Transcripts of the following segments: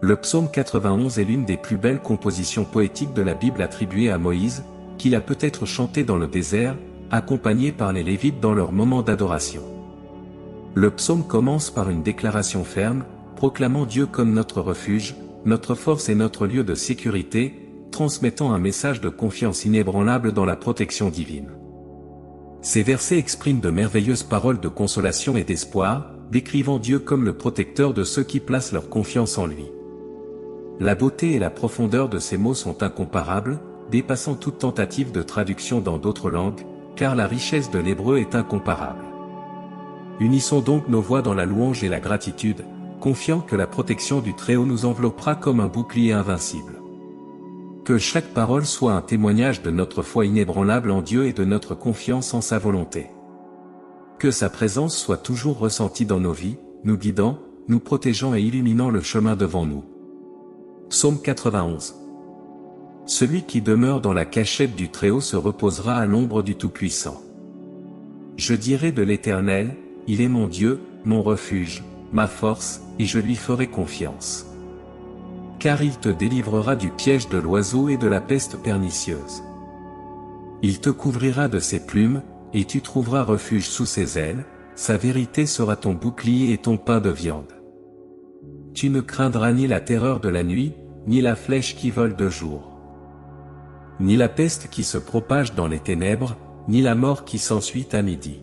Le psaume 91 est l'une des plus belles compositions poétiques de la Bible attribuée à Moïse, qu'il a peut-être chanté dans le désert, accompagné par les Lévites dans leur moment d'adoration. Le psaume commence par une déclaration ferme, proclamant Dieu comme notre refuge, notre force et notre lieu de sécurité, transmettant un message de confiance inébranlable dans la protection divine. Ces versets expriment de merveilleuses paroles de consolation et d'espoir, décrivant Dieu comme le protecteur de ceux qui placent leur confiance en lui. La beauté et la profondeur de ces mots sont incomparables, dépassant toute tentative de traduction dans d'autres langues, car la richesse de l'hébreu est incomparable. Unissons donc nos voix dans la louange et la gratitude, confiants que la protection du Très-Haut nous enveloppera comme un bouclier invincible. Que chaque parole soit un témoignage de notre foi inébranlable en Dieu et de notre confiance en sa volonté. Que sa présence soit toujours ressentie dans nos vies, nous guidant, nous protégeant et illuminant le chemin devant nous. Psaume 91. Celui qui demeure dans la cachette du Très-Haut se reposera à l'ombre du Tout-Puissant. Je dirai de l'Éternel, il est mon Dieu, mon refuge, ma force, et je lui ferai confiance. Car il te délivrera du piège de l'oiseau et de la peste pernicieuse. Il te couvrira de ses plumes, et tu trouveras refuge sous ses ailes, sa vérité sera ton bouclier et ton pain de viande. Tu ne craindras ni la terreur de la nuit, ni la flèche qui vole de jour. Ni la peste qui se propage dans les ténèbres, ni la mort qui s'ensuit à midi.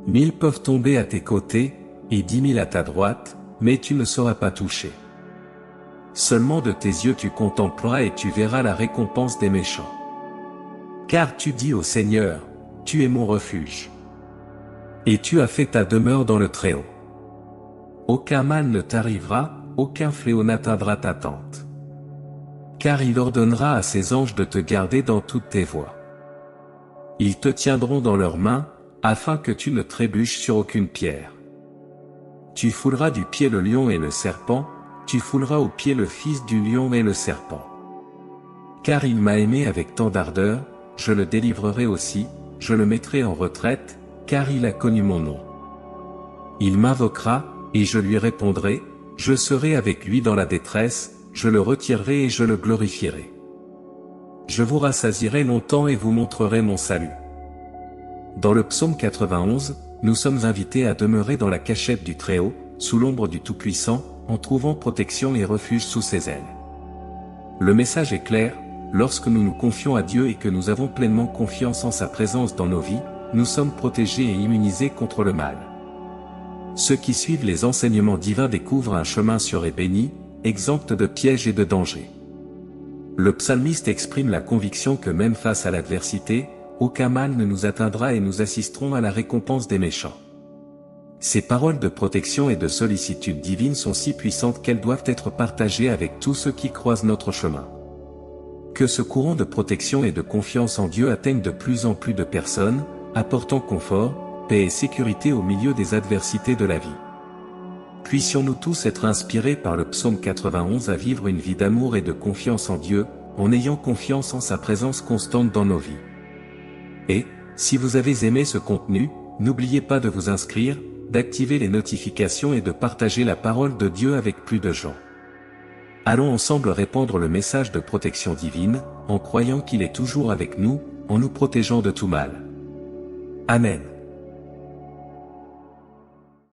1000 peuvent tomber à tes côtés, et 10 000 à ta droite, mais tu ne seras pas touché. Seulement de tes yeux tu contempleras et tu verras la récompense des méchants. Car tu dis au Seigneur, tu es mon refuge. Et tu as fait ta demeure dans le Très-Haut. Aucun mal ne t'arrivera, aucun fléau n'atteindra ta tente. Car il ordonnera à ses anges de te garder dans toutes tes voies. Ils te tiendront dans leurs mains, afin que tu ne trébuches sur aucune pierre. Tu fouleras du pied le lion et le serpent, tu fouleras au pied le fils du lion et le serpent. Car il m'a aimé avec tant d'ardeur, je le délivrerai aussi, je le mettrai en retraite, car il a connu mon nom. Il m'invoquera, et je lui répondrai, je serai avec lui dans la détresse, je le retirerai et je le glorifierai. Je vous rassasierai longtemps et vous montrerai mon salut. Dans le psaume 91, nous sommes invités à demeurer dans la cachette du Très-Haut, sous l'ombre du Tout-Puissant, en trouvant protection et refuge sous ses ailes. Le message est clair, lorsque nous nous confions à Dieu et que nous avons pleinement confiance en sa présence dans nos vies, nous sommes protégés et immunisés contre le mal. Ceux qui suivent les enseignements divins découvrent un chemin sûr et béni, exempt de pièges et de dangers. Le psalmiste exprime la conviction que même face à l'adversité, aucun mal ne nous atteindra et nous assisterons à la récompense des méchants. Ces paroles de protection et de sollicitude divine sont si puissantes qu'elles doivent être partagées avec tous ceux qui croisent notre chemin. Que ce courant de protection et de confiance en Dieu atteigne de plus en plus de personnes, apportant confort, paix et sécurité au milieu des adversités de la vie. Puissions-nous tous être inspirés par le psaume 91 à vivre une vie d'amour et de confiance en Dieu, en ayant confiance en sa présence constante dans nos vies. Et, si vous avez aimé ce contenu, n'oubliez pas de vous inscrire, d'activer les notifications et de partager la parole de Dieu avec plus de gens. Allons ensemble répandre le message de protection divine, en croyant qu'il est toujours avec nous, en nous protégeant de tout mal. Amen.